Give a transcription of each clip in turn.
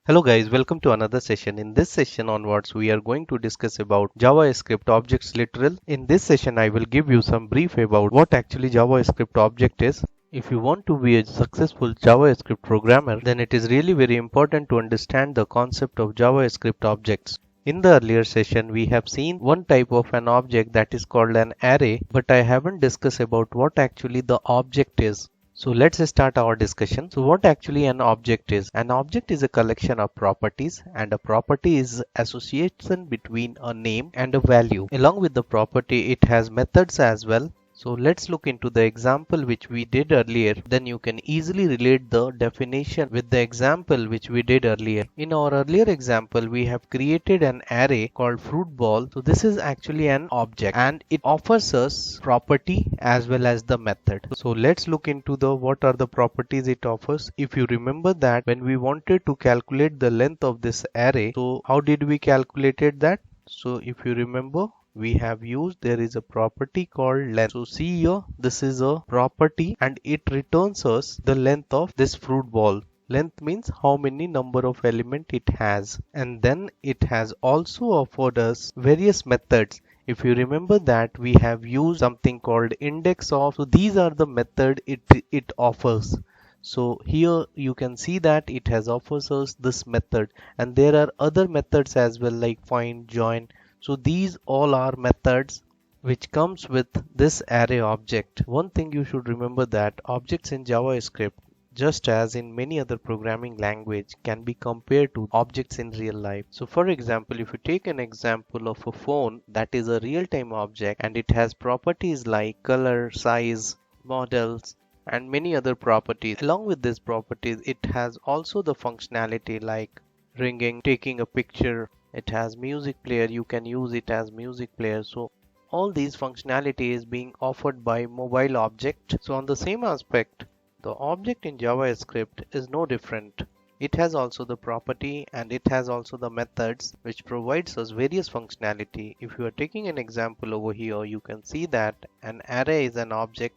Hello guys, welcome to another session. In this session onwards, we are going to discuss about JavaScript Objects literal. In this session, I will give you some brief about what actually JavaScript object is. If you want to be a successful JavaScript programmer, then it is really very important to understand the concept of JavaScript objects. In the earlier session, we have seen one type of an object that is called an array, but I haven't discussed about what actually the object is. So let's start our discussion. So what actually an object is? An object is a collection of properties, and a property is association between a name and a value. Along with the property, it has methods as well. So let's look into the example which we did earlier. Then you can easily relate the definition with the example which we did earlier. In our earlier example, we have created an array called fruit ball. So this is actually an object and it offers us property as well as the method. So let's look into the what are the properties it offers. If you remember that when we wanted to calculate the length of this array, so how did we calculated that? So if you remember, we have used there is a property called length. So see here, this is a property and it returns us the length of this fruit ball. Length means how many number of element it has, and then it has also offered us various methods. If you remember that we have used something called index of, so these are the method it offers. So here you can see that it has offers us this method, and there are other methods as well like find, join. So these all are methods which comes with this array object. One thing you should remember that objects in JavaScript, just as in many other programming language, can be compared to objects in real life. So for example, if you take an example of a phone, that is a real-time object and it has properties like color, size, models, and many other properties. Along with these properties, it has also the functionality like ringing, taking a picture. It has music player, you can use it as music player. So all these functionality is being offered by mobile object. So on the same aspect, the object in JavaScript is no different. It has also the property and it has also the methods which provides us various functionality. If you are taking an example over here, you can see that an array is an object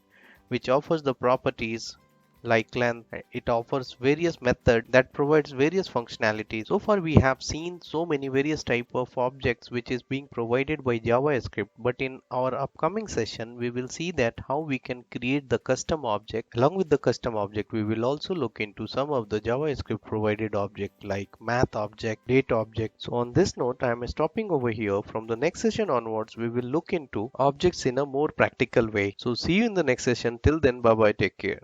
which offers the properties like length. It offers various methods that provides various functionalities. So far we have seen so many various type of objects which is being provided by JavaScript, but in our upcoming session we will see that how we can create the custom object. Along with the custom object, we will also look into some of the JavaScript provided object like math object, date object. So on this note, I am stopping over here. From the next session onwards, we will look into objects in a more practical way. So see you in the next session. Till then, bye bye, take care.